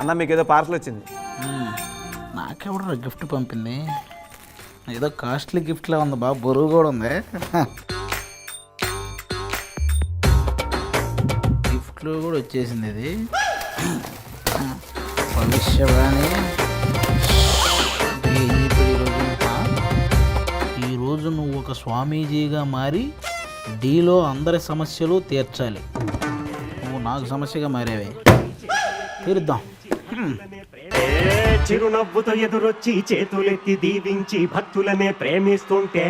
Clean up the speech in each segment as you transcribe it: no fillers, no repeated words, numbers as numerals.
అన్న మీకు ఏదో పార్సల్ వచ్చింది. నాకెవడరా గిఫ్ట్ పంపింది? ఏదో కాస్ట్లీ గిఫ్ట్లా ఉంది, బాగా బరువు కూడా ఉంది. గిఫ్ట్లో కూడా వచ్చేసింది ఇది. భవిష్యవాణి. ఈరోజు నువ్వు ఒక స్వామీజీగా మారి డీలో అందరి సమస్యలు తీర్చాలి. నువ్వు నాకు సమస్యగా మారేవే, తీరుద్దాం. చిరునవ్వుతో ఎదురొచ్చి చేతులెత్తి దీవించి భక్తులనే ప్రేమిస్తుంటే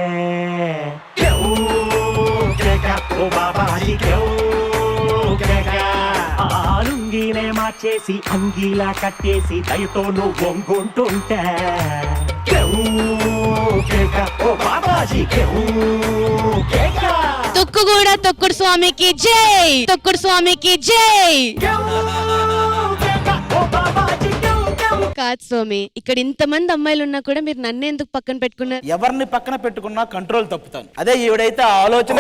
ఆలుంగినే మార్చేసి అంగీలా కట్టేసి దయతో నువ్వు వంగుంటుంటే తొక్కుగూడ తొక్కుడు స్వామికి జై, తొక్కుడు స్వామికి జై. కాదు స్వామి, ఇక్కడ ఇంతమంది అమ్మాయిలు ఉన్నా కూడా మీరు నన్ను ఎందుకు పక్కన పెట్టుకున్నారు? ఎవరిని పక్కన పెట్టుకున్నా కంట్రోల్ తప్పుతాను. అదే ఈవిడైతే ఆలోచన.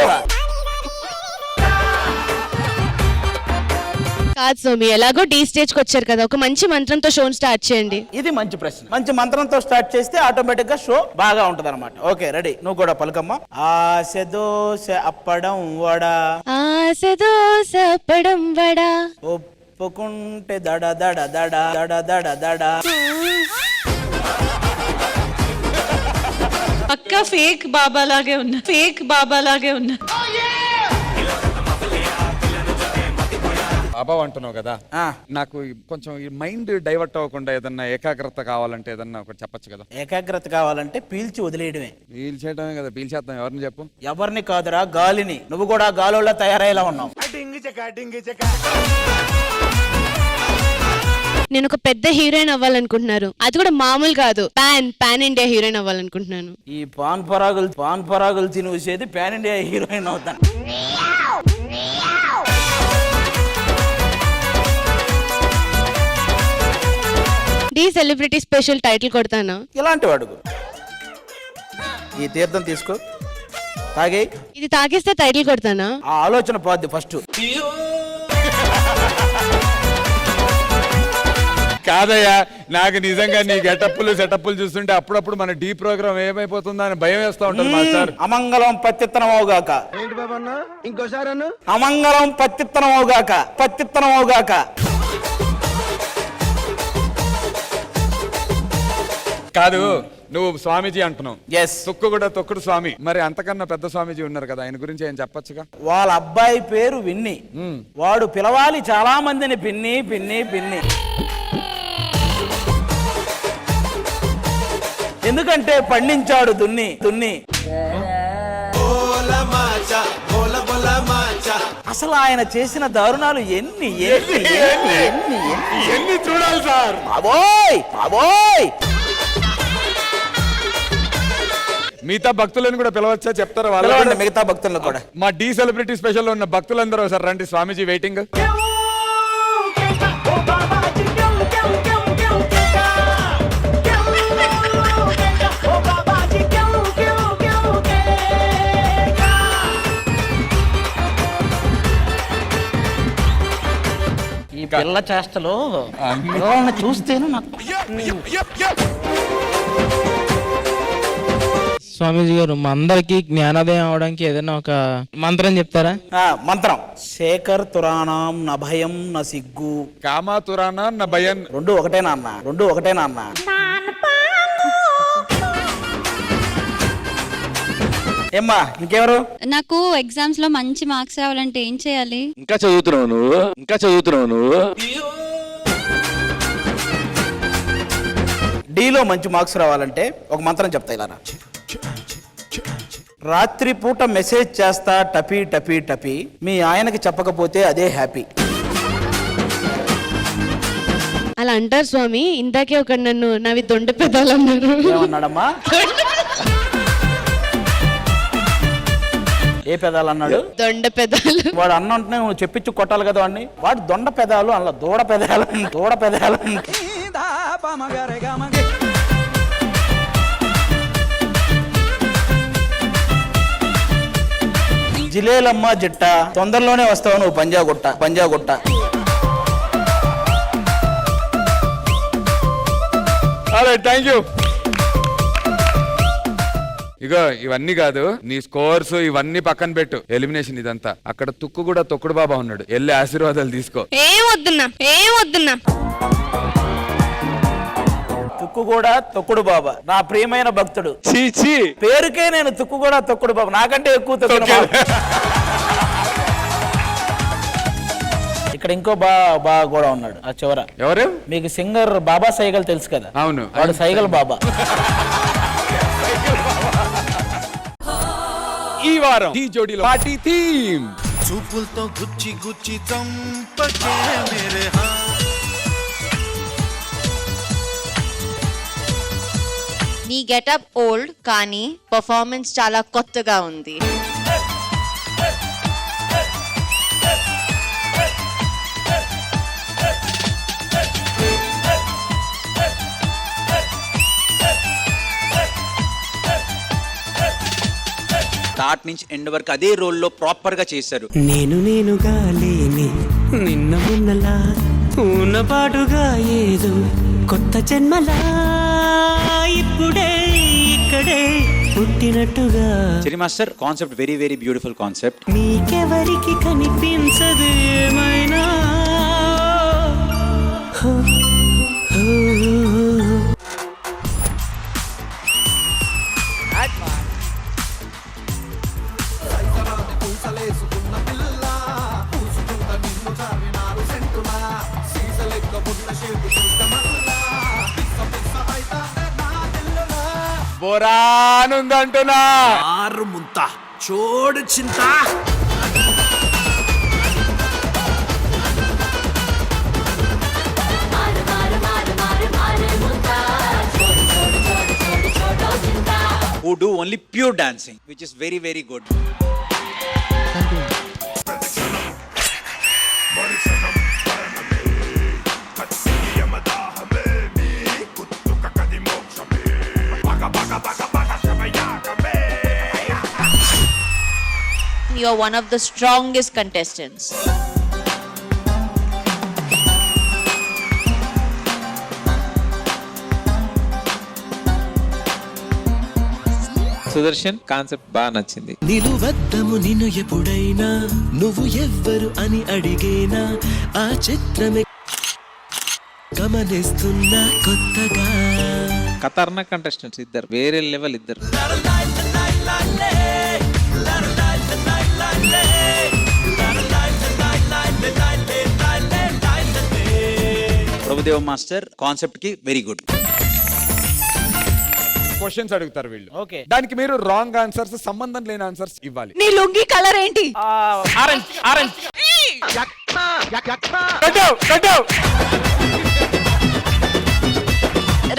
కాదు స్వామి, ఎలాగో డీ స్టేజ్ కి వచ్చారు కదా, ఒక మంచి మంత్రంతో షో స్టార్ట్ చేయండి. ఇది మంచి ప్రశ్న. మంచి మంత్రంతో స్టార్ట్ చేస్తే ఆటోమేటిక్ గా షో బాగా ఉంటది అనమాట. Okay, ready? నువ్వు కూడా పలుకమ్మా. ఆశ దోశ అప్పడం వడ, ఆశ దోశ అప్పడం వడ, ఒప్పుకుంటే దడ దడ దడ దడ దడ దడ. పక్కా ఫేక్ బాబా లాగే ఉన్నా, ఫేక్ బాబా లాగే ఉన్నా. బాబా అంటున్నావు కదా, నాకు కొంచెం ఈ మైండ్ డైవర్ట్ అవ్వకుండా ఏదన్నా ఏకాగ్రత కావాలంటే ఏదన్నా ఒకటి చెప్పచ్చు కదా. ఏకాగ్రత కావాలంటే పీల్చి వదిలేయడమే. పీల్చేయడమే కదా, పీల్చేద్దాం. ఎవరిని చెప్పు? ఎవరిని కాదురా, గాలిని. నువ్వు కూడా గాలిలో తయారయ్యేలా ఉన్నావు. నేను ఒక పెద్ద హీరోయిన్ అవ్వాలనుకుంటున్నారు, అది కూడా మామూలు కాదు, పాన్ ఇండియా హీరోయిన్ అవ్వాలనుకుంటున్నాను. ఈ పాన్ పరాగులు తినేసేది పాన్ ఇండియా హీరోయిన్ అవుతాను. డి సెలబ్రిటీ స్పెషల్ టైటిల్ కొడతాను. ఇలాంటి వాడుకు ఈ తీర్థం తీసుకో, తాగే. ఇది తాగిస్తే టైటిల్ కొడతానా? ఆ ఆలోచన పోద్ది ఫస్ట్. కాదయ్యా, నాకు నిజంగా నీ గెటప్పులు సెటప్పులు చూస్తుంటే అప్పుడప్పుడు మన డీ ప్రోగ్రామ్ ఏమైపోతుందా అని భయం వేస్తా ఉంటుంది మాస్టర్. అమంగళం పత్తిత్తనమవుగాక. ఏంటి బాబా అన్న? ఇంకోసారి అన్న. అమంగళం పత్తిత్తనమవుగాక, పత్తిత్తనమవుగాక. కాదు, నువ్వు స్వామీజీ అంటున్నావు. ఎస్, తొక్కు కూడా తొక్కుడు స్వామి. మరి అంతకన్నా పెద్ద స్వామీజీ ఉన్నారు కదా, ఆయన గురించి ఏం చెప్పొచ్చుగా? వాళ్ళ అబ్బాయి పేరు విన్ని. వాడు పిలవాలి చాలా మందిని పిన్ని పిన్ని పిన్ని. ఎందుకంటే పండించాడు దున్ని దున్ని. అసలు ఆయన చేసిన దారుణాలు ఎన్ని ఎన్ని ఎన్ని ఎన్ని ఎన్ని చూడాలి సార్. బాబోయ్ బాబోయ్. మిగతా భక్తులను కూడా పిలవచ్చా? చెప్తారా వాళ్ళు? మిగతా భక్తులను కూడా. మా డీ సెలబ్రిటీ స్పెషల్ లో ఉన్న భక్తులందరూ సార్ రండి, స్వామీజీ వెయిటింగ్. ఈ పిల్ల చేష్టలో చూస్తేను నాకు. స్వామీజీ గారు, మా అందరికి జ్ఞానోదయం అవడానికి ఏదైనా ఒక మంత్రం చెప్తారా? మంత్రం. శేఖర్ తురాణం న భయం న సిగ్గు. కామా తురానా న భయం. రెండు ఒకటేనా అన్న? రెండు ఒకటేనా అన్న? ఏమ్మా ఇంకెవరు? నాకు ఎగ్జామ్స్ లో మంచి మార్క్స్ రావాలంటే ఏం చేయాలి? ఇంకా చదువుతున్నావు నువ్వు? ఇంకా చదువుతున్నావు నువ్వు? డీలో మంచి మార్క్స్ రావాలంటే ఒక మంత్రం చెప్తా ఇలా. రాత్రి పూట మెసేజ్ చేస్తా టపీ టపీ టపీ, మీ ఆయనకి చెప్పకపోతే అదే హ్యాపీ. అలా అంటారు స్వామి. ఇందాకే ఒక నన్ను నావి దొండ పెదాలు అన్నారు. ఏమన్నాడమ్మా? ఏ పెదాలు అన్నాడు? దొండ పెదాలు. వాడు అన్న అంటే నువ్వు చెప్పించు కొట్టాలి కదా వాడిని. వాడు దొండ పెదాలు అలా దూడ పెదాలు దూడ పెదాలు. జిలేలమ్మ జిట్ట, తొందరలోనే వస్తావు నువ్వు పంజాగుట్ట పంజాగుట్ట. Thank you. ఇగో ఇవన్నీ కాదు, నీ స్కోర్స్ ఇవన్నీ పక్కన పెట్టు. ఎలిమినేషన్ ఇదంతా. అక్కడ తుక్కు కూడా తొక్కుడు బాబా ఉన్నాడు, వెళ్ళి ఆశీర్వాదాలు తీసుకో. ఏం వద్దున్నా తుక్కు కూడా తొక్కుడు బాబా, నా ప్రియమైన భక్తుడు. చీచీ, పేరుకే నేను తుక్కు కూడా తొక్కుడు బాబా, నాకంటే ఎక్కువ తొక్కుడు బాబా. ఇక్కడ ఇంకో బాబా కూడా ఉన్నాడు ఆ చివర. ఎవరు? మీకు సింగర్ బాబా సైగల్ తెలుసు కదా? అవును, వాడు సైగల్ బాబా. ఈ వారం ఈ జోడీలో పార్టీ థీమ్ చూపులతో గుచ్చి గుచ్చి చంపకే మేరే నీ గెటప్ ఓల్డ్ కానీ పర్ఫార్మెన్స్ చాలా కొత్తగా ఉంది. స్టార్ట్ నుంచి ఎండ్ వరకు అదే రోల్లో ప్రాపర్ గా చేశారు. నేనుగా లేని నిన్న మొన్నలా ఉన్నపాటుగా ఏదో కొత్త జన్మలా ఇప్పుడే ఇక్కడే పుట్టినట్టుగా. చెరి master concept very very beautiful concept. నీకెవరికి కనిపించదు ఏమైనా బోరానుందంటున్నా. ఆరు ముంత చోడు చింత. Who do only pure dancing, which is very very good. You are one of the strongest contestants. Sudarshan concept బాగా నచ్చింది. నిలువద్దము నిన్ను ఎప్పుడైనా నువ్వు ఎవ్వరు అని అడిగేనా ఆ చిత్రమే గమనిస్తున్నా కొత్తగా. ఖతర్నాక్ కంటెస్టెంట్స్ ఇద్దరు, వేరే లెవెల్ ఇద్దరు. ప్రభుదేవ మాస్టర్ కాన్సెప్ట్ కి వెరీ గుడ్. క్వశ్చన్స్ అడుగుతారు వీళ్ళు. ఓకే. దానికి మీరు రాంగ్ ఆన్సర్స్, సంబంధం లేని ఆన్సర్స్ ఇవ్వాలి. నీ లుంగి కలర్ ఏంటి? ఆరెంజ్.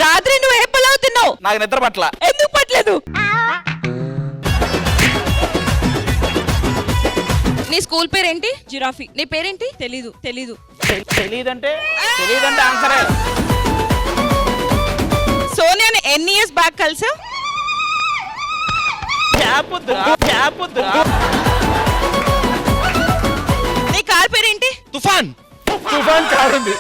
రాత్రి నువ్వు ఏ పలావ్ తిన్నావు? నాకు నిద్ర పట్ల. ఎందుకు పట్టలేదు? నీ స్కూల్ పేరేంటి? జిరాఫీ. నీ పేరేంటి? తెలీదు. తెలీదంటే ఆన్సరే. సోనియాని ఎన్ని ఇయర్స్ బ్యాక్ కలిసా? నీ కార్ పేరేంటి? తుఫాన్ కార్ ఉంది.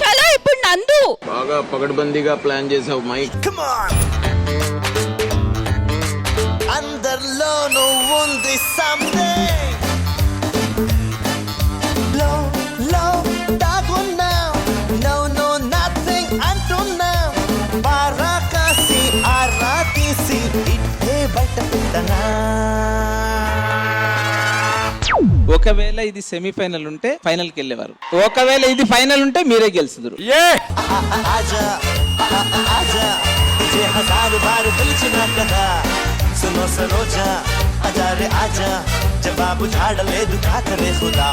చలో ఇప్పుడు నందు. బాగా పగడ్బందీగా ప్లాన్ చేసావు మైక్. అందరిలో నువ్వుంది something. Low, దాగున్నావ్. No, nothing అంటున్నావ్. బారాకాసి ఆరా తీసి ఇట్టే బయట పెట్టనా. ఒకవేళ ఇది సెమీఫైనల్ ఉంటే ఫైనల్ కి వెళ్ళేవారు, ఒకవేళ ఇది ఫైనల్ ఉంటే మీరే గెలుచుదురు. ఆజా तुझे हजार बार పిలిచినా కదా. सुनो सरोजा आजा रे आजा. జవాబు జాడలేదు కాకరే ఖుదా.